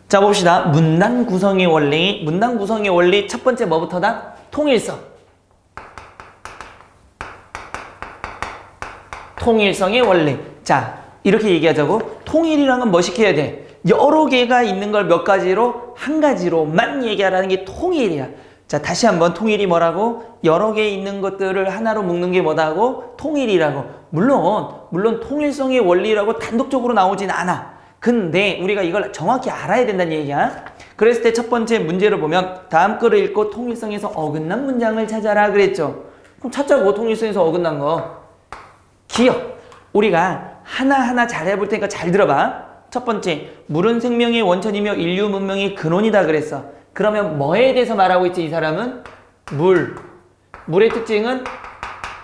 자, 봅시다. 문단 구성의 원리. 문단 구성의 원리 첫 번째 뭐부터다? 통일성. 통일성의 원리. 자, 이렇게 얘기하자고. 통일이란 건 뭐 시켜야 돼? 여러 개가 있는 걸 몇 가지로? 한 가지로만 얘기하라는 게 통일이야. 자, 다시 한번 통일이 뭐라고? 여러 개 있는 것들을 하나로 묶는 게 뭐다고? 통일이라고. 물론 통일성의 원리라고 단독적으로 나오진 않아. 근데 우리가 이걸 정확히 알아야 된다는 얘기야. 그랬을 때 첫 번째 문제를 보면 다음 거를 읽고 통일성에서 어긋난 문장을 찾아라 그랬죠. 그럼 찾자고. 통일성에서 어긋난 거. 기억. 우리가 하나하나 잘 해볼 테니까 잘 들어봐. 첫 번째, 물은 생명의 원천이며 인류 문명의 근원이다 그랬어. 그러면 뭐에 대해서 말하고 있지 이 사람은? 물. 물의 특징은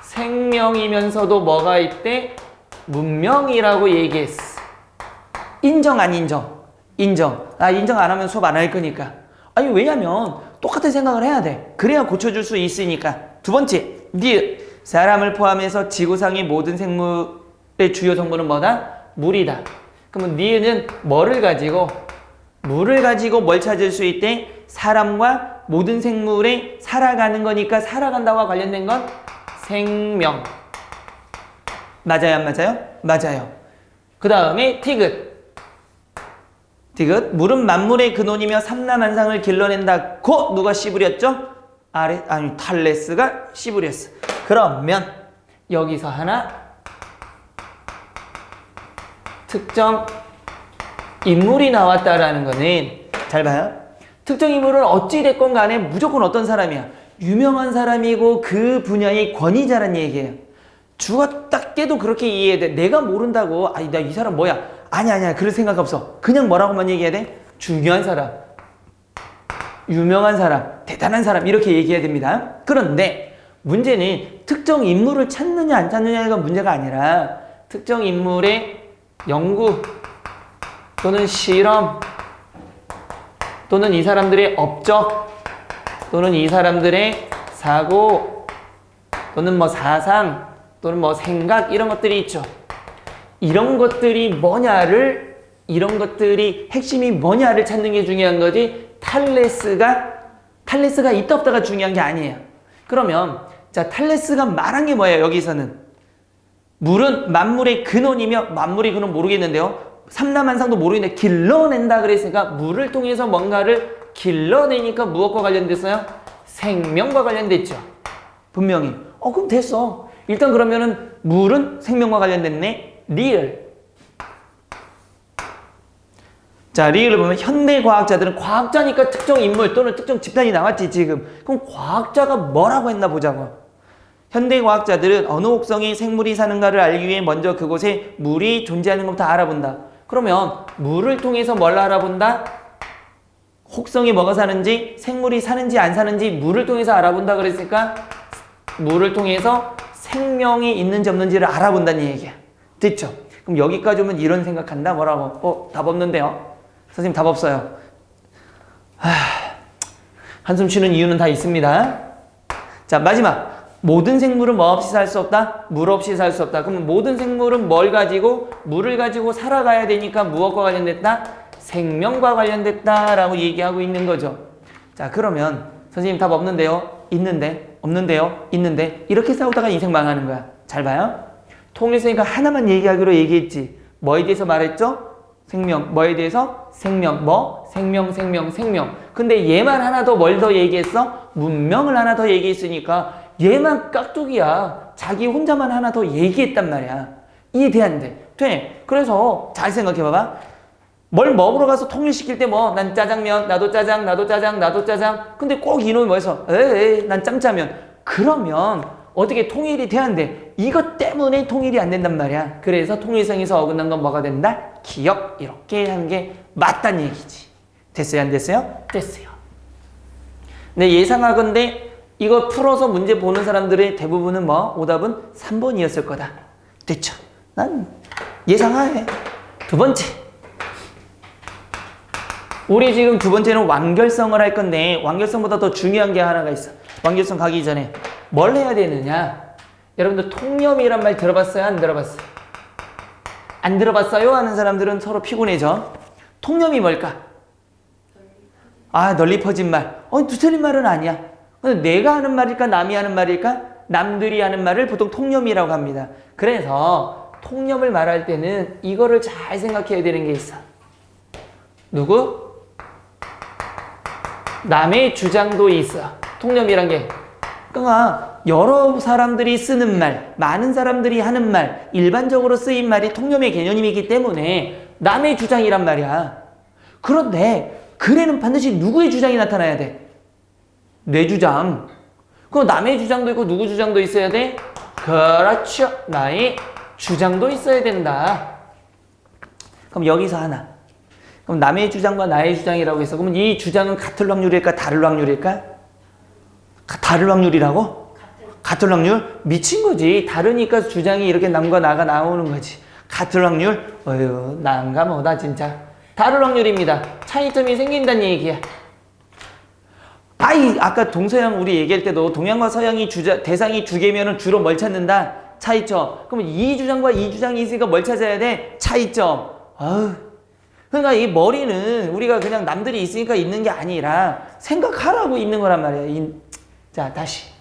생명이면서도 뭐가 있대? 문명이라고 얘기했어. 인정 안 인정? 인정. 인정 안 하면 수업 안 할 거니까. 아니 왜냐면 똑같은 생각을 해야 돼. 그래야 고쳐줄 수 있으니까. 두 번째, 니은. 사람을 포함해서 지구상의 모든 생물의 주요 성분은 뭐다? 물이다. 그러면 니은은 뭐를 가지고? 물을 가지고 뭘 찾을 수 있대? 사람과 모든 생물이 살아가는 거니까 살아간다와 관련된 건 생명. 맞아요 안 맞아요? 맞아요. 그 다음에 티귿. 티귿. 물은 만물의 근원이며 삼라만상을 길러낸다고 누가 씨부렸죠? 탈레스가 씨부렸어. 그러면 여기서 하나 특정 인물이 나왔다라는 거는 잘 봐요. 특정 인물은 어찌됐건 간에 무조건 어떤 사람이야? 유명한 사람이고 그 분야의 권위자란 얘기예요. 죽었다 깨도 그렇게 이해해야 돼. 내가 모른다고 나 이 사람 뭐야? 아니야 그럴 생각 없어. 그냥 뭐라고만 얘기해야 돼? 중요한 사람, 유명한 사람, 대단한 사람 이렇게 얘기해야 됩니다. 그런데 문제는 특정 인물을 찾느냐 안 찾느냐가 문제가 아니라 특정 인물의 연구 또는 실험 또는 이 사람들의 업적 또는 이 사람들의 사고 또는 뭐 사상 또는 뭐 생각 이런 것들이 있죠. 이런 것들이 핵심이 뭐냐를 찾는 게 중요한 거지 탈레스가 있다 없다가 중요한 게 아니에요. 그러면 자, 탈레스가 말한 게 뭐예요? 여기서는 물은 만물의 근원이며 만물의 근원 모르겠는데요. 삼라만상도 모르겠는데 길러낸다 그랬으니까 물을 통해서 뭔가를 길러내니까 무엇과 관련됐어요? 생명과 관련됐죠. 분명히. 그럼 됐어. 일단 그러면은 물은 생명과 관련됐네. 리을. 자, 리을을 보면 현대 과학자들은 과학자니까 특정 인물 또는 특정 집단이 나왔지 지금. 그럼 과학자가 뭐라고 했나 보자고. 현대 과학자들은 어느 혹성에 생물이 사는가를 알기 위해 먼저 그곳에 물이 존재하는 것부터 알아본다. 그러면 물을 통해서 뭘 알아본다? 혹성에 뭐가 사는지, 생물이 사는지 안 사는지 물을 통해서 알아본다 그랬으니까 물을 통해서 생명이 있는지 없는지를 알아본다는 얘기야. 됐죠? 그럼 여기까지 오면 이런 생각한다? 뭐라고? 답 없는데요? 선생님 답 없어요. 한숨 쉬는 이유는 다 있습니다. 자, 마지막. 모든 생물은 뭐 없이 살 수 없다? 물 없이 살 수 없다. 그러면 모든 생물은 뭘 가지고? 물을 가지고 살아가야 되니까 무엇과 관련됐다? 생명과 관련됐다라고 얘기하고 있는 거죠. 자, 그러면 선생님 답 없는데요? 있는데? 없는데요? 있는데? 이렇게 싸우다가 인생 망하는 거야. 잘 봐요. 통일성이니까 하나만 얘기하기로 얘기했지. 뭐에 대해서 말했죠? 생명. 뭐에 대해서? 생명. 뭐? 생명. 근데 얘만 하나 더 뭘 더 얘기했어? 문명을 하나 더 얘기했으니까 얘만 깍두기야. 자기 혼자만 하나 더 얘기했단 말이야. 이해 안 돼? 돼. 그래서 잘 생각해봐봐. 뭘 먹으러 가서 통일시킬 때 뭐 난 짜장면, 나도 짜장, 나도 짜장, 나도 짜장. 근데 꼭 이놈이 뭐해서 에이 난 짬짜면. 그러면 어떻게 통일이 돼야 안 돼? 이것 때문에 통일이 안 된단 말이야. 그래서 통일성에서 어긋난 건 뭐가 된다? 기억. 이렇게 하는 게 맞다는 얘기지. 됐어요? 안 됐어요? 됐어요. 네, 예상하건대 이거 풀어서 문제 보는 사람들의 대부분은 뭐? 오답은 3번이었을 거다. 됐죠? 난 예상하에. 두 번째. 우리 지금 두 번째는 완결성을 할 건데 완결성보다 더 중요한 게 하나가 있어. 완결성 가기 전에 뭘 해야 되느냐? 여러분들 통념이란 말 들어봤어요? 안 들어봤어요? 안 들어봤어요? 하는 사람들은 서로 피곤해져. 통념이 뭘까? 널리 퍼진 말. 틀린 말은 아니야. 근데 내가 하는 말일까, 남이 하는 말일까? 남들이 하는 말을 보통 통념이라고 합니다. 그래서 통념을 말할 때는 이거를 잘 생각해야 되는 게 있어. 누구? 남의 주장도 있어. 통념이란 게. 그러니까 여러 사람들이 쓰는 말, 많은 사람들이 하는 말, 일반적으로 쓰인 말이 통념의 개념이기 때문에 남의 주장이란 말이야. 그런데 글에는 반드시 누구의 주장이 나타나야 돼? 내 주장. 그럼 남의 주장도 있고 누구 주장도 있어야 돼? 그렇죠. 나의 주장도 있어야 된다. 그럼 여기서 하나. 그럼 남의 주장과 나의 주장이라고 해서 그러면 이 주장은 같을 확률일까 다를 확률일까? 다를 확률이라고? 같을 확률? 미친 거지. 다르니까 주장이 이렇게 남과 나가 나오는 거지. 같을 확률? 어휴, 난가 뭐다 진짜. 다를 확률입니다. 차이점이 생긴다는 얘기야. 아까 동서양 우리 얘기할 때도 동양과 서양이 대상이 두 개면은 주로 뭘 찾는다? 차이점. 그러면 이 주장과 이 주장이 있으니까 뭘 찾아야 돼? 차이점. 그러니까 이 머리는 우리가 그냥 남들이 있으니까 있는 게 아니라 생각하라고 있는 거란 말이야. 자, 다시.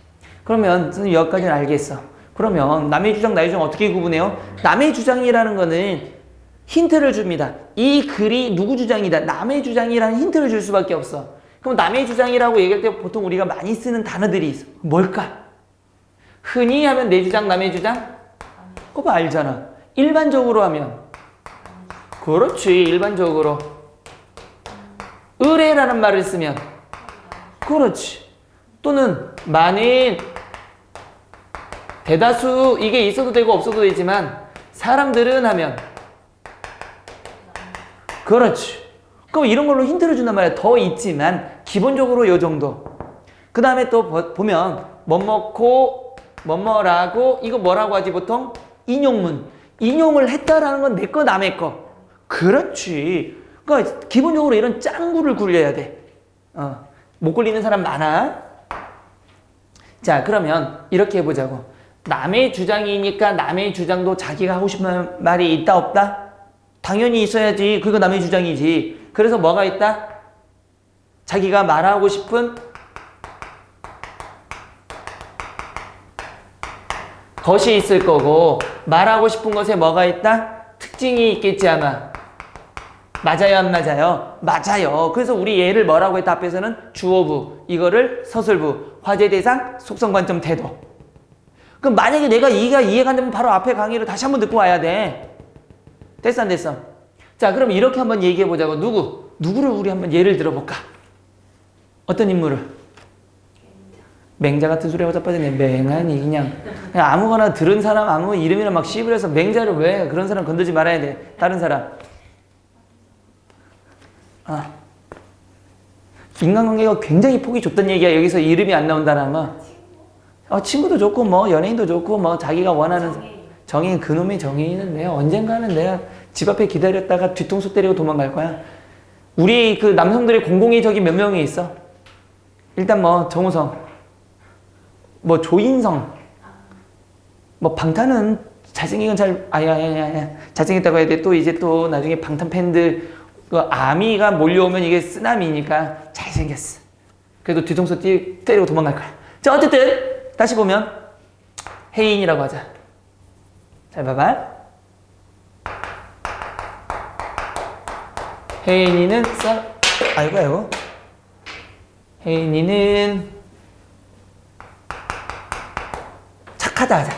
그러면 선생님 여기까지는 알겠어. 그러면 남의 주장, 나의 주장 어떻게 구분해요? 남의 주장이라는 거는 힌트를 줍니다. 이 글이 누구 주장이다. 남의 주장이라는 힌트를 줄 수밖에 없어. 그럼 남의 주장이라고 얘기할 때 보통 우리가 많이 쓰는 단어들이 있어. 뭘까? 흔히 하면 내 주장, 남의 주장? 그거 알잖아. 일반적으로 하면. 그렇지, 일반적으로. 의뢰라는 말을 쓰면. 그렇지. 또는 많은, 대다수, 이게 있어도 되고 없어도 되지만 사람들은 하면. 그렇지. 그럼 이런 걸로 힌트를 준단 말이야. 더 있지만 기본적으로 요 정도. 그 다음에 또 보면 뭐뭐고 뭐뭐라고 이거 뭐라고 하지 보통? 인용문. 인용을 했다라는 건 내 거 남의 거. 그렇지. 그러니까 기본적으로 이런 짱구를 굴려야 돼. 못 굴리는 사람 많아. 자, 그러면 이렇게 해보자고. 남의 주장이니까 남의 주장도 자기가 하고 싶은 말이 있다 없다? 당연히 있어야지. 그거 남의 주장이지. 그래서 뭐가 있다? 자기가 말하고 싶은 것이 있을 거고 말하고 싶은 것에 뭐가 있다? 특징이 있겠지 아마. 맞아요 안 맞아요? 맞아요. 그래서 우리 얘를 뭐라고 했다? 앞에서는 주어부, 이거를 서술부, 화제 대상, 속성 관점 태도. 그럼 만약에 내가 이해가 안 되면 바로 앞에 강의를 다시 한번 듣고 와야 돼. 됐어 안 됐어? 자, 그럼 이렇게 한번 얘기해 보자고. 누구를 우리 한번 예를 들어볼까? 어떤 인물을? 맹자 같은 소리가 자빠지네. 맹하니 그냥 아무거나 들은 사람 아무 이름이나 막 씹으려서 맹자를 왜? 그런 사람 건들지 말아야 돼. 다른 사람. 인간관계가 굉장히 폭이 좁다는 얘기야. 여기서 이름이 안 나온다는 거. 친구도 좋고 뭐 연예인도 좋고 뭐 자기가 원하는 정의인 그놈의 정의는 내가 언젠가는 내가 집 앞에 기다렸다가 뒤통수 때리고 도망갈 거야. 우리 그 남성들의 공공의 적이 몇 명이 있어? 일단 뭐 정우성, 뭐 조인성, 뭐 방탄은 잘생긴 건 잘생겼다고 해야 돼. 또 이제 또 나중에 방탄 팬들 그 아미가 몰려오면 이게 쓰나미니까 잘생겼어. 그래도 뒤통수 때리고 도망갈 거야. 자, 어쨌든 다시 보면 혜인이라고 하자. 잘 봐봐. 혜인이는 아이고 혜인이는 착하다 하자.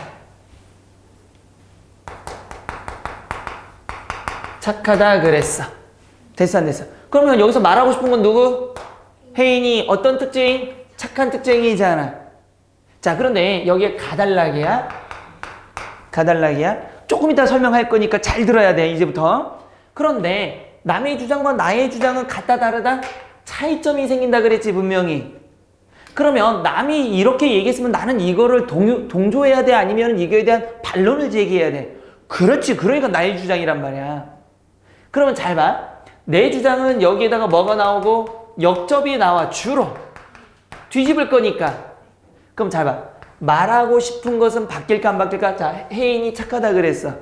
착하다 그랬어. 됐어 안 됐어? 그러면 여기서 말하고 싶은 건 누구? 혜인이 어떤 특징? 착한 특징이잖아. 자, 그런데 여기에 가달락이야. 조금 이따 설명할 거니까 잘 들어야 돼 이제부터. 그런데 남의 주장과 나의 주장은 같다 다르다? 차이점이 생긴다 그랬지 분명히. 그러면 남이 이렇게 얘기했으면 나는 이거를 동조해야 돼? 아니면 이거에 대한 반론을 제기해야 돼? 그렇지. 그러니까 나의 주장이란 말이야. 그러면 잘 봐. 내 주장은 여기에다가 뭐가 나오고 역접이 나와. 주로 뒤집을 거니까. 그럼 잘 봐. 말하고 싶은 것은 바뀔까 안 바뀔까? 자, 혜인이 착하다 그랬어.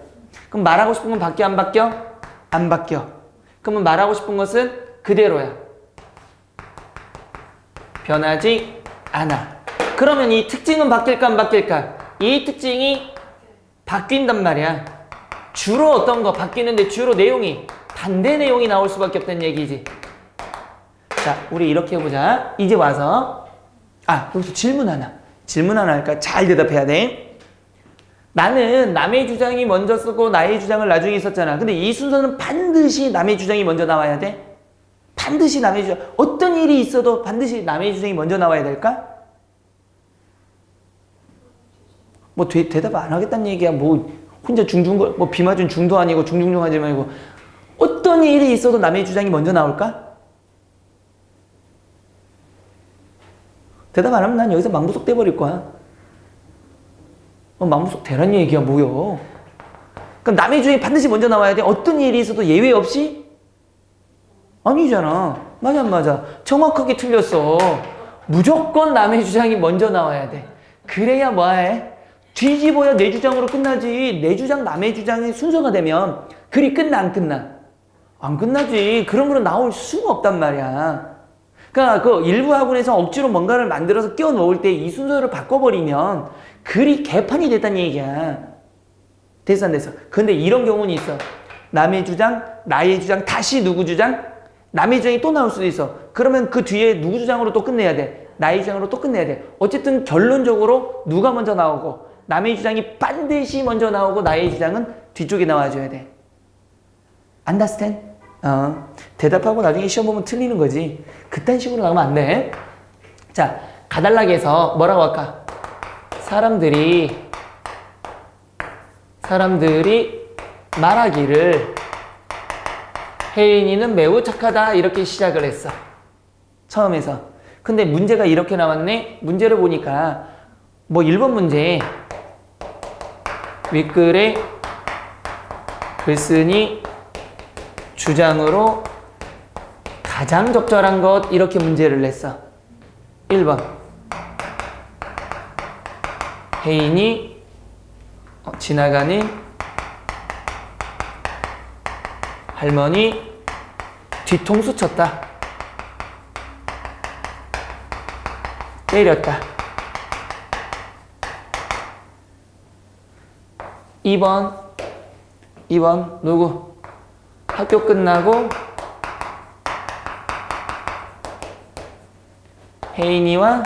그럼 말하고 싶은 건 바뀌어 안 바뀌어? 안 바뀌어. 그러면 말하고 싶은 것은 그대로야. 변하지 않아. 그러면 이 특징은 바뀔까 안 바뀔까? 이 특징이 바뀐단 말이야. 주로 어떤 거 바뀌는데 주로 내용이 반대 내용이 나올 수밖에 없다는 얘기지. 자, 우리 이렇게 해보자. 이제 와서 여기서 질문 하나 할까? 잘 대답해야 돼. 나는 남의 주장이 먼저 쓰고 나의 주장을 나중에 썼잖아. 근데 이 순서는 반드시 남의 주장이 먼저 나와야 돼? 반드시 남의 주장. 어떤 일이 있어도 반드시 남의 주장이 먼저 나와야 될까? 뭐 대답 안 하겠다는 얘기야. 뭐 혼자 뭐 비 맞은 중도 아니고 중중하지 말고. 어떤 일이 있어도 남의 주장이 먼저 나올까? 대답 안 하면 난 여기서 망부석 돼버릴 거야. 망부석 되란 얘기야 뭐여. 그럼 남의 주장이 반드시 먼저 나와야 돼. 어떤 일이 있어도 예외 없이? 아니잖아. 맞아 안 맞아? 정확하게 틀렸어. 무조건 남의 주장이 먼저 나와야 돼. 그래야 뭐해? 뒤집어야 내 주장으로 끝나지. 내 주장 남의 주장이 순서가 되면 글이 끝나 안 끝나? 안 끝나지. 그런 거는 나올 수가 없단 말이야. 그러니까 그 일부 학원에서 억지로 뭔가를 만들어서 끼워 넣을 때 이 순서를 바꿔버리면 글이 개판이 됐다는 얘기야. 됐어 안 됐어? 근데 이런 경우는 있어. 남의 주장, 나의 주장, 다시 누구 주장? 남의 주장이 또 나올 수도 있어. 그러면 그 뒤에 누구 주장으로 또 끝내야 돼? 나의 주장으로 또 끝내야 돼. 어쨌든 결론적으로 누가 먼저 나오고 남의 주장이 반드시 먼저 나오고 나의 주장은 뒤쪽에 나와줘야 돼. Understand? 대답하고 나중에 시험 보면 틀리는 거지. 그딴 식으로 나오면 안 돼. 자, 가달락에서 뭐라고 할까? 사람들이 말하기를 혜인이는 매우 착하다 이렇게 시작을 했어. 처음에서. 근데 문제가 이렇게 나왔네. 문제를 보니까 뭐 1번 문제 윗글에 글쓴이 주장으로 가장 적절한 것 이렇게 문제를 냈어. 1번 혜인이 지나가는 할머니 뒤통수 쳤다. 때렸다. 2번 누구? 학교 끝나고 혜인이와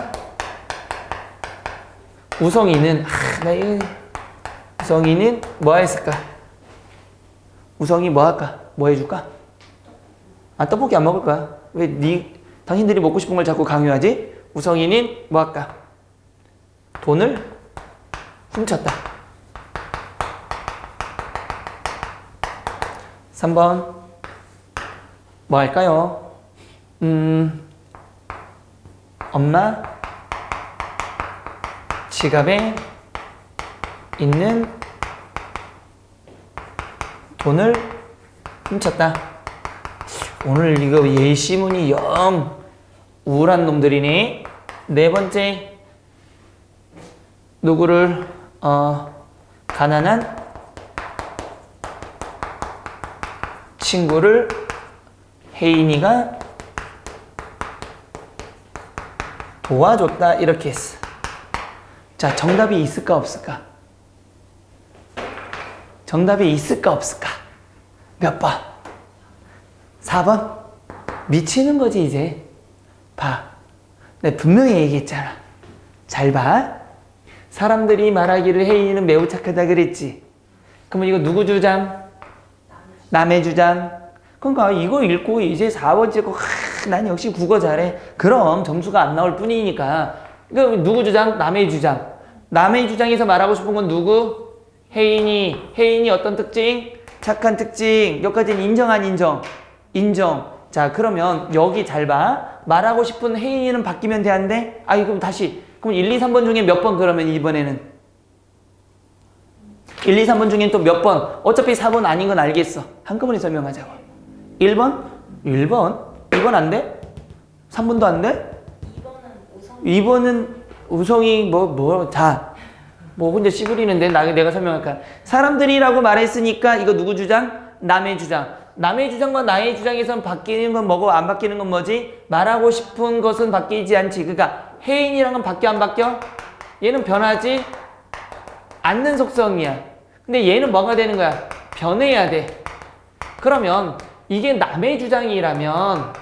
우성이는 우성이는 뭐 했을까? 우성이 뭐 할까? 뭐 해줄까? 떡볶이 안 먹을 거야. 왜 당신들이 먹고 싶은 걸 자꾸 강요하지? 우성이는 뭐 할까? 돈을 훔쳤다. 3번 뭐 할까요? 엄마 지갑에 있는 돈을 훔쳤다. 오늘 이거 예시문이 영 우울한 놈들이네. 4번째 누구를 가난한 친구를 혜인이가 도와줬다 이렇게 했어. 자, 정답이 있을까 없을까? 정답이 있을까 없을까? 몇 번? 4번? 미치는 거지 이제. 봐. 내가 분명히 얘기했잖아. 잘 봐. 사람들이 말하기를 혜인이는 매우 착하다 그랬지. 그러면 이거 누구 주장? 남의 주장. 그러니까 이거 읽고 이제 4번째 거 난 역시 국어 잘해. 그럼 점수가 안 나올 뿐이니까. 그러니까 누구 주장? 남의 주장. 남의 주장에서 말하고 싶은 건 누구? 혜인이 어떤 특징? 착한 특징. 여기까지는 인정 안 인정? 인정. 자, 그러면 여기 잘 봐. 말하고 싶은 혜인이는 바뀌면 돼 안 돼? 그럼 다시. 그럼 1, 2, 3번 중에 몇 번 그러면 이번에는? 1, 2, 3번 중엔 또 몇 번? 어차피 4번 아닌 건 알겠어. 한꺼번에 설명하자고. 1번? 1번? 2번 안 돼? 3번도 안 돼? 2번은 우성이 자, 혼자 씨부리는데 내가 설명할까? 사람들이라고 말했으니까 이거 누구 주장? 남의 주장. 남의 주장과 나의 주장에선 바뀌는 건 뭐고 안 바뀌는 건 뭐지? 말하고 싶은 것은 바뀌지 않지. 그러니까 혜인이란 건 바뀌어 안 바뀌어? 얘는 변하지 않는 속성이야. 근데 얘는 뭐가 되는 거야? 변해야 돼. 그러면 이게 남의 주장이라면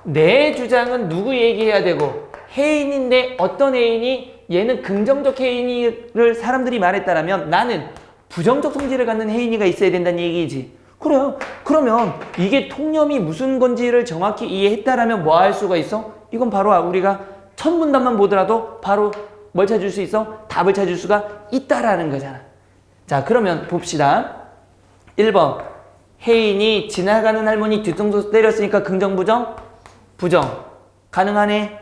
내 주장은 누구 얘기해야 되고 혜인인데 어떤 혜인이 얘는 긍정적 혜인이를 사람들이 말했다라면 나는 부정적 성질을 갖는 혜인이가 있어야 된다는 얘기지. 그래요. 그러면 이게 통념이 무슨 건지를 정확히 이해했다라면 뭐 할 수가 있어? 이건 바로 우리가 첫 문단만 보더라도 바로 뭘 찾을 수 있어? 답을 찾을 수가 있다라는 거잖아. 자, 그러면 봅시다. 1번 혜인이 지나가는 할머니 뒤통수 때렸으니까 긍정 부정? 부정. 가능하네.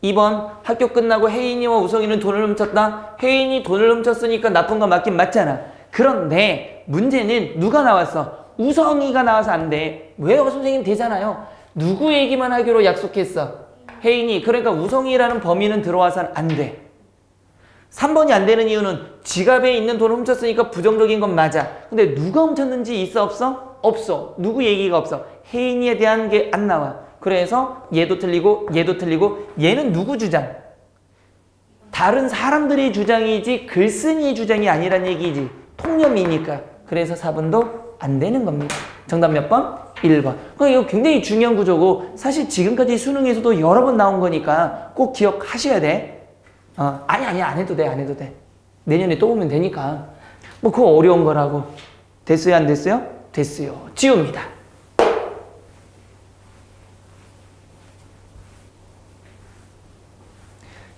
2번 학교 끝나고 혜인이와 우성이는 돈을 훔쳤다. 혜인이 돈을 훔쳤으니까 나쁜 거 맞긴 맞잖아. 그런데 문제는 누가 나왔어? 우성이가 나와서 안 돼. 왜요? 선생님 되잖아요. 누구 얘기만 하기로 약속했어? 혜인이. 그러니까 우성이라는 범위는 들어와서는 안 돼. 3번이 안 되는 이유는 지갑에 있는 돈을 훔쳤으니까 부정적인 건 맞아. 근데 누가 훔쳤는지 있어 없어? 없어. 누구 얘기가 없어. 혜인이에 대한 게 안 나와. 그래서 얘도 틀리고 얘도 틀리고 얘는 누구 주장? 다른 사람들의 주장이지 글쓴이 주장이 아니란 얘기지. 통념이니까. 그래서 4번도 안 되는 겁니다. 정답 몇 번? 1번. 그러니까 이거 굉장히 중요한 구조고 사실 지금까지 수능에서도 여러 번 나온 거니까 꼭 기억하셔야 돼. 아니 안 해도 돼. 내년에 또 오면 되니까. 뭐 그거 어려운 거라고. 됐어요 안 됐어요? 됐어요. 지웁니다.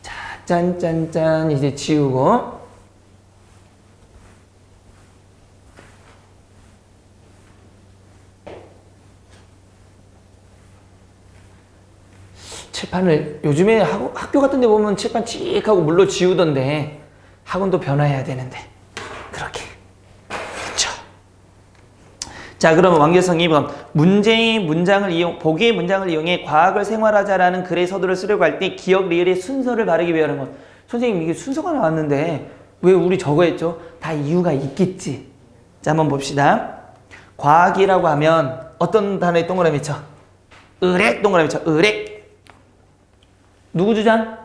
자, 짠짠짠 이제 지우고 칠판을 요즘에 학교 같은 데 보면 칠판 찍하고 물로 지우던데 학원도 변화해야 되는데 그렇게 그쵸? 자, 그러면 완결성 2번 문제의 문장을 보기의 문장을 이용해 과학을 생활하자라는 글의 서두를 쓰려고 할 때 기억 리을의 순서를 바르게 배우는 것. 선생님 이게 순서가 나왔는데 왜 우리 저거 했죠? 다 이유가 있겠지. 자, 한번 봅시다. 과학이라고 하면 어떤 단어에 동그라미 쳐? 의뢰 동그라미 쳐. 의뢰. 누구 주장?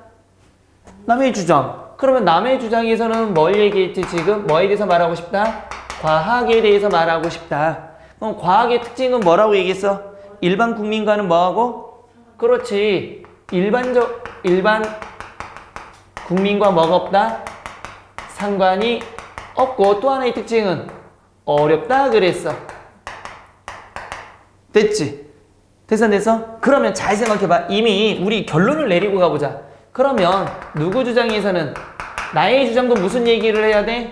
남의 주장. 그러면 남의 주장에서는 뭘 얘기했지 지금? 뭐에 대해서 말하고 싶다? 과학에 대해서 말하고 싶다. 그럼 과학의 특징은 뭐라고 얘기했어? 일반 국민과는 뭐하고? 그렇지. 일반 국민과 뭐가 없다? 상관이 없고 또 하나의 특징은 어렵다 그랬어. 됐지? 됐어? 그러면 잘 생각해봐. 이미 우리 결론을 내리고 가보자. 그러면 누구 주장에서는 나의 주장도 무슨 얘기를 해야 돼?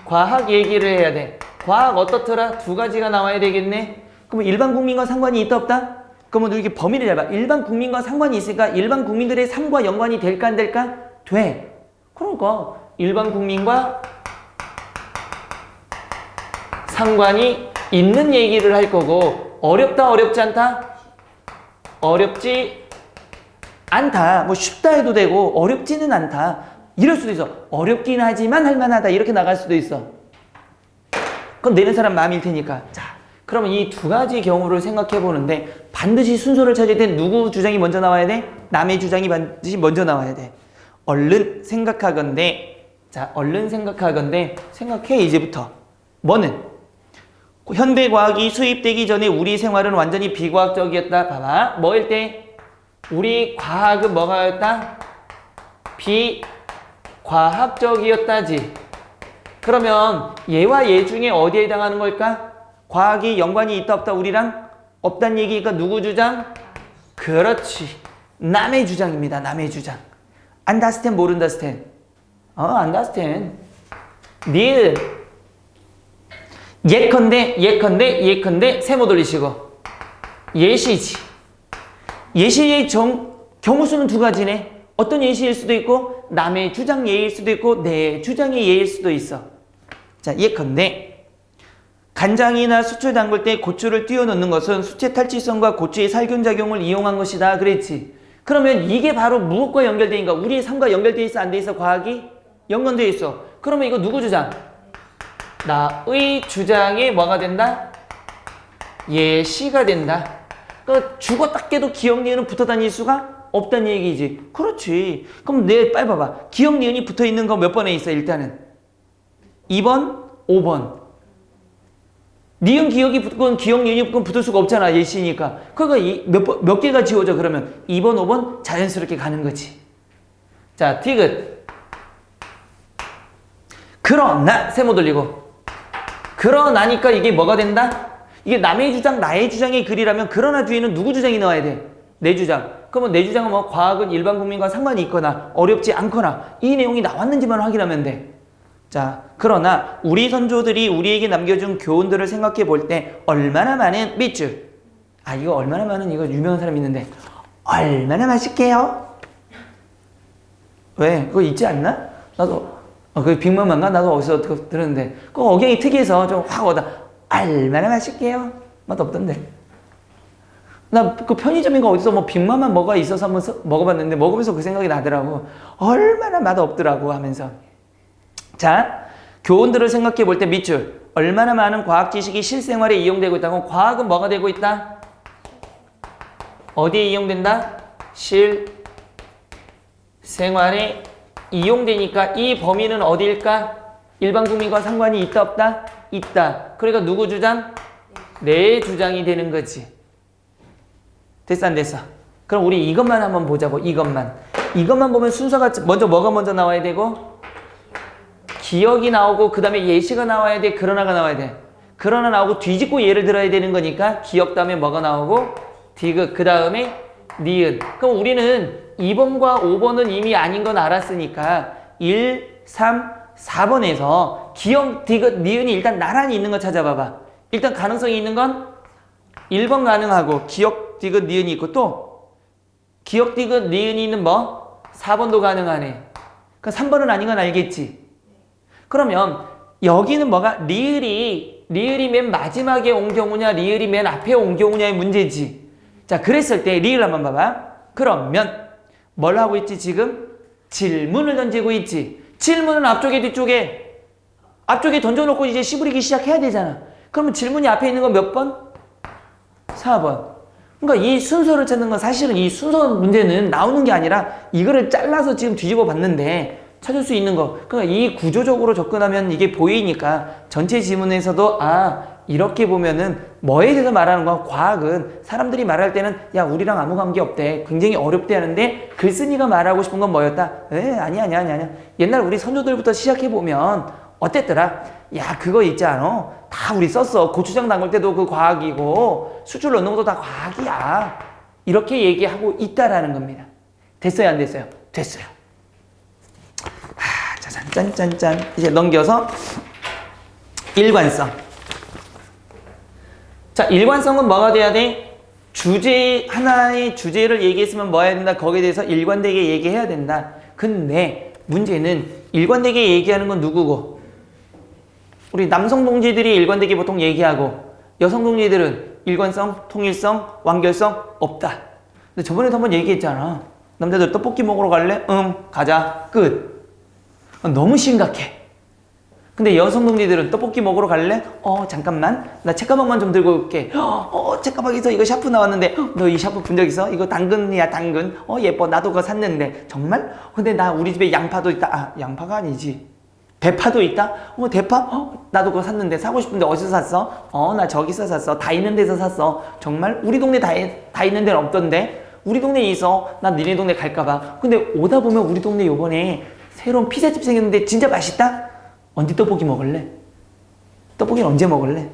과학 얘기를 해야 돼. 과학 어떻더라? 두 가지가 나와야 되겠네. 그럼 일반 국민과 상관이 있다 없다? 그러면 이렇게 범위를 잡아. 일반 국민과 상관이 있으니까 일반 국민들의 삶과 연관이 될까 안 될까? 돼. 그러니까 일반 국민과 상관이 있는 얘기를 할 거고 어렵다 어렵지 않다? 어렵지 않다. 뭐 쉽다 해도 되고 어렵지는 않다. 이럴 수도 있어. 어렵긴 하지만 할만하다. 이렇게 나갈 수도 있어. 그건 내는 사람 마음일 테니까. 자, 그러면 이 두 가지 경우를 생각해 보는데 반드시 순서를 찾을 땐 누구 주장이 먼저 나와야 돼? 남의 주장이 반드시 먼저 나와야 돼. 얼른 생각하건대. 자, 얼른 생각하건대. 생각해 이제부터. 뭐는? 현대과학이 수입되기 전에 우리 생활은 완전히 비과학적이었다. 봐봐. 뭐일 때? 우리 과학은 뭐가 였다? 비과학적이었다지. 그러면 얘와 얘 중에 어디에 해당하는 걸까? 과학이 연관이 있다 없다 우리랑? 없단 얘기니까 누구 주장? 그렇지. 남의 주장입니다. 남의 주장. 안다스텐 모른다스텐? 안다스텐. 닐. 예컨대 세모 돌리시고 예시지. 예시의 경우수는 두 가지네. 어떤 예시일 수도 있고 남의 주장 예일 수도 있고 내 주장의 예일 수도 있어. 자, 예컨대 간장이나 수출 담글 때 고추를 띄워 넣는 것은 수채 탈취성과 고추의 살균 작용을 이용한 것이다 그랬지. 그러면 이게 바로 무엇과 연결되어 있는가? 우리의 삶과 연결되어 있어 안 돼 있어? 과학이 연관되어 있어. 그러면 이거 누구 주장? 나의 주장이 뭐가 된다? 예시가 된다. 그러니까 죽었다 깨도 기억 니은은 붙어 다닐 수가 없다는 얘기지. 그렇지. 그럼 빨리 봐봐. 기억 니은이 붙어 있는 거 몇 번에 있어 일단은? 2번, 5번. 니은 기억이 붙건 기억 니은이 붙건 붙을 수가 없잖아. 예시니까. 그러니까 몇 개가 지워져 그러면 2번, 5번 자연스럽게 가는 거지. 자, 디귿. 그러나 세모 돌리고. 그러나니까 이게 뭐가 된다? 이게 남의 주장, 나의 주장의 글이라면 그러나 뒤에는 누구 주장이 나와야 돼? 내 주장. 그러면 내 주장은 뭐 과학은 일반 국민과 상관이 있거나 어렵지 않거나 이 내용이 나왔는지만 확인하면 돼. 자, 그러나 우리 선조들이 우리에게 남겨준 교훈들을 생각해 볼 때 얼마나 많은 밑줄. 이거 얼마나 많은 이거 유명한 사람 있는데 얼마나 맛있게요? 왜? 그거 있지 않나? 나도 그 빅맘만가? 나도 어디서 들었는데 그 억양이 특이해서 좀 확 오다. 얼마나 맛있게요? 맛 없던데. 나 그 편의점인가 어디서 뭐 빅맘만 뭐가 있어서 한번 먹어봤는데 먹으면서 그 생각이 나더라고. 얼마나 맛 없더라고 하면서. 자, 교훈들을 생각해 볼 때 밑줄. 얼마나 많은 과학 지식이 실생활에 이용되고 있다고? 과학은 뭐가 되고 있다? 어디에 이용된다? 실생활에 이용되니까 이 범위는 어디일까? 일반 국민과 상관이 있다 없다? 있다. 그러니까 누구 주장? 내 주장이 되는 거지. 됐어 안 됐어? 그럼 우리 이것만 한번 보자고. 이것만 보면 순서가 먼저 뭐가 먼저 나와야 되고 기억이 나오고 그 다음에 예시가 나와야 돼. 그러나가 나와야 돼. 그러나 나오고 뒤집고 예를 들어야 되는 거니까 기억 다음에 뭐가 나오고 디귿 그 다음에 니은. 그럼 우리는 2번과 5번은 이미 아닌 건 알았으니까 1, 3, 4번에서 기억 디귿 니은이 일단 나란히 있는 거 찾아봐봐. 일단 가능성이 있는 건 1번 가능하고 기억 디귿 니은이 있고 또 기억 디귿 니은이 있는 뭐? 4번도 가능하네. 그럼 3번은 아닌 건 알겠지? 그러면 여기는 뭐가? 리을이 맨 마지막에 온 경우냐 리을이 맨 앞에 온 경우냐의 문제지. 자, 그랬을 때 리을 한번 봐봐. 그러면 뭘 하고 있지 지금? 질문을 던지고 있지. 질문은 앞쪽에 뒤쪽에 던져놓고 이제 씨부리기 시작해야 되잖아. 그러면 질문이 앞에 있는 건 몇 번? 4번. 그러니까 이 순서를 찾는 건 사실은 이 순서 문제는 나오는 게 아니라 이거를 잘라서 지금 뒤집어 봤는데 찾을 수 있는 거. 그러니까 이 구조적으로 접근하면 이게 보이니까 전체 지문에서도 이렇게 보면은 뭐에 대해서 말하는 거야? 과학은 사람들이 말할 때는 야 우리랑 아무 관계 없대. 굉장히 어렵대 하는데 글쓴이가 말하고 싶은 건 뭐였다? 아니야. 옛날 우리 선조들부터 시작해보면 어땠더라? 야 그거 있지 않아? 다 우리 썼어. 고추장 담글 때도 그 과학이고 수출 넣는 것도 다 과학이야. 이렇게 얘기하고 있다라는 겁니다. 됐어요 안 됐어요? 됐어요. 짠. 이제 넘겨서 일관성. 자, 일관성은 뭐가 돼야 돼? 하나의 주제를 얘기했으면 뭐 해야 된다? 거기에 대해서 일관되게 얘기해야 된다. 근데 문제는 일관되게 얘기하는 건 누구고? 우리 남성 동지들이 일관되게 보통 얘기하고 여성 동지들은 일관성, 통일성, 완결성 없다. 근데 저번에도 한번 얘기했잖아. 남자들 떡볶이 먹으러 갈래? 가자. 끝. 너무 심각해. 근데 여성 동지들은 떡볶이 먹으러 갈래? 잠깐만. 나 책가방만 좀 들고 올게. 책가방에서 이거 샤프 나왔는데 너 이 샤프 본 적 있어? 이거 당근이야 당근. 예뻐. 나도 그거 샀는데. 정말? 근데 나 우리 집에 양파도 있다. 양파가 아니지. 대파도 있다? 대파? 나도 그거 샀는데 사고 싶은데 어디서 샀어? 나 저기서 샀어. 다 있는 데서 샀어. 정말? 우리 동네 다 있는 데는 없던데? 우리 동네에 있어. 나 니네 동네 갈까봐. 근데 오다 보면 우리 동네 요번에 새로운 피자집 생겼는데 진짜 맛있다? 언제 떡볶이 먹을래? 떡볶이는 언제 먹을래?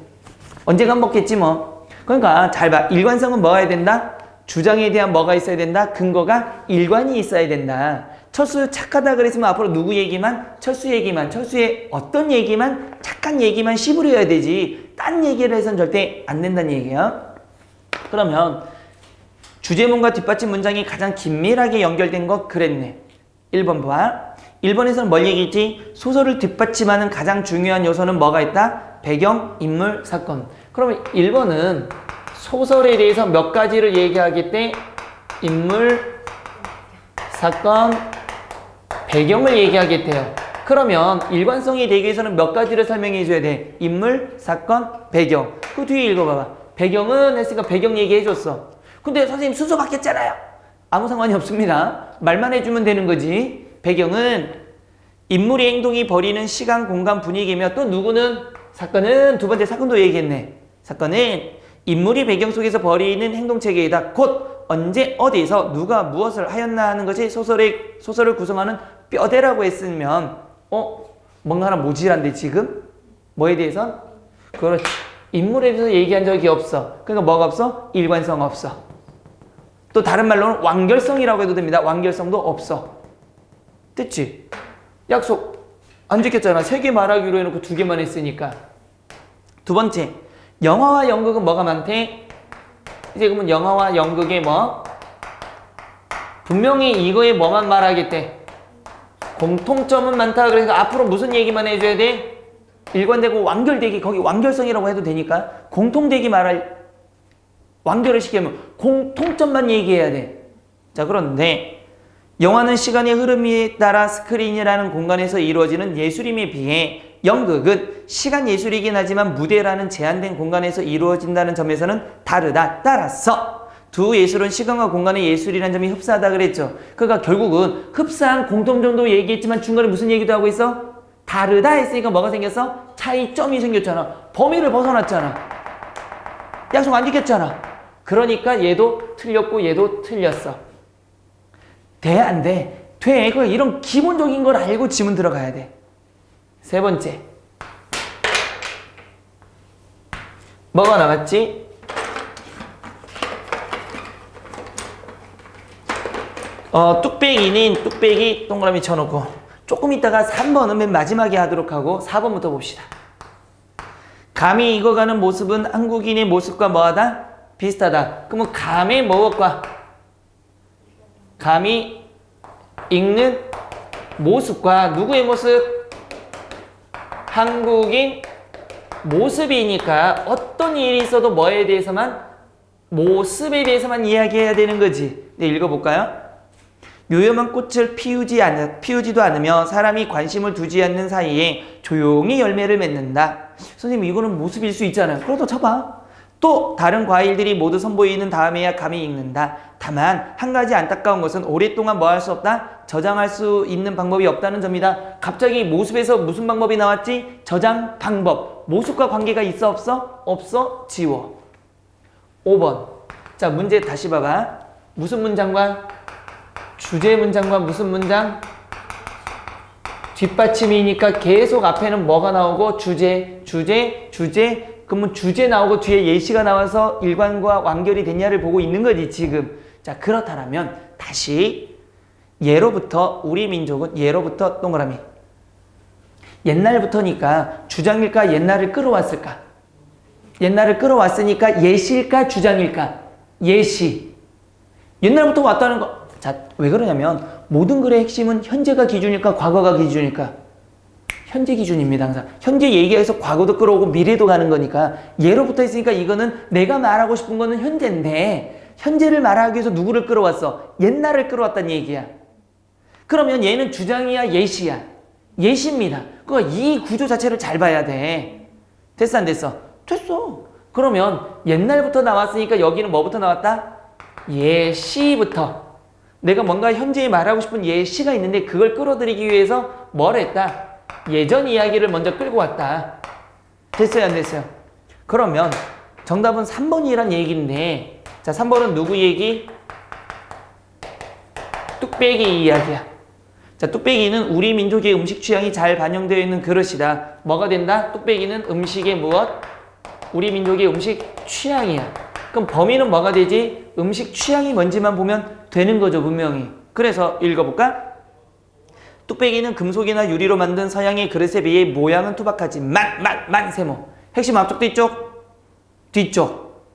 언젠간 먹겠지 뭐. 그러니까 잘 봐. 일관성은 뭐가 해야 된다? 주장에 대한 뭐가 있어야 된다? 근거가 일관이 있어야 된다. 철수 착하다 그랬으면 앞으로 누구 얘기만? 철수 얘기만. 철수의 어떤 얘기만? 착한 얘기만 씹으려야 되지. 딴 얘기를 해서는 절대 안 된다는 얘기야. 그러면 주제문과 뒷받침 문장이 가장 긴밀하게 연결된 것 그랬네. 1번 봐. 1번에서는 뭘 얘기했지? 소설을 뒷받침하는 가장 중요한 요소는 뭐가 있다? 배경, 인물, 사건. 그러면 1번은 소설에 대해서 몇 가지를 얘기하기 때 인물, 사건, 배경을 얘기하겠대요. 그러면 일관성이 되기 위해서는 몇 가지를 설명해 줘야 돼? 인물, 사건, 배경. 그 뒤에 읽어봐봐. 배경은 했으니까 배경 얘기해줬어. 근데 선생님 순서 바뀌었잖아요. 아무 상관이 없습니다. 말만 해주면 되는 거지. 배경은 인물의 행동이 벌이는 시간, 공간, 분위기며 또 누구는 사건은 두 번째 사건도 얘기했네. 사건은 인물이 배경 속에서 벌이는 행동체계이다. 곧 언제 어디서 누가 무엇을 하였나 하는 것이 소설을 구성하는 뼈대라고 했으면 뭔가 하나 모질한데 지금? 뭐에 대해서? 그렇지. 인물에 대해서 얘기한 적이 없어. 그러니까 뭐가 없어? 일관성 없어. 또 다른 말로는 완결성이라고 해도 됩니다. 완결성도 없어. 됐지? 약속 안 지켰잖아. 3개 말하기로 해놓고 2개만 했으니까. 두 번째, 영화와 연극은 뭐가 많대? 이제 그러면 영화와 연극에 뭐? 분명히 이거에 뭐만 말하겠대? 공통점은 많다. 그러니까 앞으로 무슨 얘기만 해줘야 돼? 일관되고 완결되기, 거기 완결성이라고 해도 되니까 공통되기 완결을 시키면 공통점만 얘기해야 돼. 자, 그런데 영화는 시간의 흐름에 따라 스크린이라는 공간에서 이루어지는 예술임에 비해 연극은 시간 예술이긴 하지만 무대라는 제한된 공간에서 이루어진다는 점에서는 다르다. 따라서 두 예술은 시간과 공간의 예술이라는 점이 흡사하다 그랬죠. 그러니까 결국은 흡사한 공통점도 얘기했지만 중간에 무슨 얘기도 하고 있어? 다르다 했으니까 뭐가 생겼어? 차이점이 생겼잖아. 범위를 벗어났잖아. 약속 안 지켰잖아. 그러니까 얘도 틀렸고 얘도 틀렸어. 돼? 안 돼? 돼. 이런 기본적인 걸 알고 지문 들어가야 돼. 세 번째. 뭐가 나왔지? 뚝배기 동그라미 쳐놓고 조금 있다가 3번은 맨 마지막에 하도록 하고 4번부터 봅시다. 감이 익어가는 모습은 한국인의 모습과 뭐하다? 비슷하다. 그러면 감의 무엇과? 감이 익는 모습과 누구의 모습? 한국인 모습이니까 어떤 일이 있어도 뭐에 대해서만? 모습에 대해서만 이야기해야 되는 거지. 네, 읽어볼까요? 묘염한 꽃을 피우지도 않으며 사람이 관심을 두지 않는 사이에 조용히 열매를 맺는다. 선생님 이거는 모습일 수 있잖아요. 그래도 쳐봐. 또 다른 과일들이 모두 선보이는 다음에야 감이 익는다. 다만 한 가지 안타까운 것은 오랫동안 뭐 할 수 없다? 저장할 수 있는 방법이 없다는 점이다. 갑자기 모습에서 무슨 방법이 나왔지? 저장 방법. 모습과 관계가 있어 없어? 없어? 지워. 5번. 자, 문제 다시 봐봐. 무슨 문장과? 주제 문장과 무슨 문장? 뒷받침이니까 계속 앞에는 뭐가 나오고? 주제. 그러면 주제 나오고 뒤에 예시가 나와서 일관과 완결이 됐냐를 보고 있는 거지 지금. 자, 그렇다면 다시 예로부터 우리 민족은 예로부터 동그라미. 옛날부터니까 주장일까 옛날을 끌어왔을까? 옛날을 끌어왔으니까 예시일까 주장일까? 예시. 옛날부터 왔다는 거. 자, 왜 그러냐면 모든 글의 핵심은 현재가 기준일까 과거가 기준일까? 현재 기준입니다. 항상 현재 얘기해서 과거도 끌어오고 미래도 가는 거니까 예로부터 했으니까 이거는 내가 말하고 싶은 거는 현재인데 현재를 말하기 위해서 누구를 끌어왔어? 옛날을 끌어왔다는 얘기야. 그러면 얘는 주장이야 예시야? 예시입니다. 그러니까 이 구조 자체를 잘 봐야 돼. 됐어 안 됐어? 됐어. 그러면 옛날부터 나왔으니까 여기는 뭐부터 나왔다? 예시부터. 내가 뭔가 현재에 말하고 싶은 예시가 있는데 그걸 끌어들이기 위해서 뭘 했다? 예전 이야기를 먼저 끌고 왔다. 됐어요 안 됐어요? 그러면 정답은 3번이란 얘기인데, 자 3번은 누구 얘기? 뚝배기 이야기야. 자, 뚝배기는 우리 민족의 음식 취향이 잘 반영되어 있는 그릇이다. 뭐가 된다? 뚝배기는 음식의 무엇? 우리 민족의 음식 취향이야. 그럼 범위는 뭐가 되지? 음식 취향이 뭔지만 보면 되는 거죠, 분명히. 그래서 읽어볼까? 뚝배기는 금속이나 유리로 만든 서양의 그릇에 비해 모양은 투박하지만 세모. 핵심 앞쪽 뒤쪽.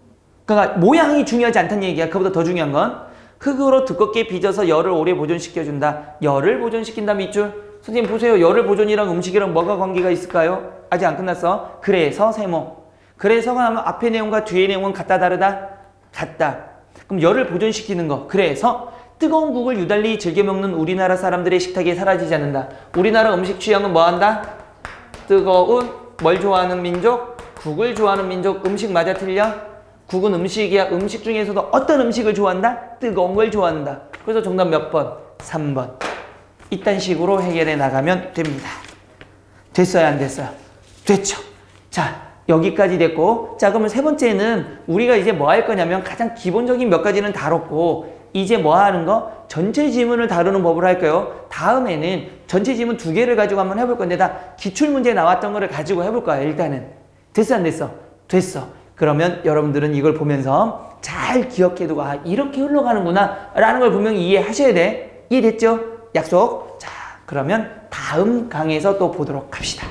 그러니까 모양이 중요하지 않다는 얘기야. 그보다 더 중요한 건 흙으로 두껍게 빚어서 열을 오래 보존시켜준다. 열을 보존시킨다 밑줄. 선생님 보세요. 열을 보존이랑 음식이랑 뭐가 관계가 있을까요? 아직 안 끝났어. 그래서 세모. 그래서가 나면 앞의 내용과 뒤의 내용은 같다 다르다? 같다. 그럼 열을 보존시키는 거. 그래서 뜨거운 국을 유달리 즐겨 먹는 우리나라 사람들의 식탁에 사라지지 않는다. 우리나라 음식 취향은 뭐 한다? 뜨거운 뭘 좋아하는 민족? 국을 좋아하는 민족. 음식 맞아 틀려? 국은 음식이야. 음식 중에서도 어떤 음식을 좋아한다? 뜨거운 걸 좋아한다. 그래서 정답 몇 번? 3번. 이딴 식으로 해결해 나가면 됩니다. 됐어요, 안 됐어요? 됐죠. 자, 여기까지 됐고, 자, 그러면 세 번째는 우리가 이제 뭐 할 거냐면 가장 기본적인 몇 가지는 다뤘고, 이제 뭐 하는 거? 전체 지문을 다루는 법을 할까요? 다음에는 전체 지문 2개를 가지고 한번 해볼 건데, 다 기출문제 나왔던 거를 가지고 해볼 거야, 일단은. 됐어, 안 됐어? 됐어. 그러면 여러분들은 이걸 보면서 잘 기억해두고, 아, 이렇게 흘러가는구나 라는 걸 분명히 이해하셔야 돼. 이해됐죠? 약속. 자, 그러면 다음 강의에서 또 보도록 합시다.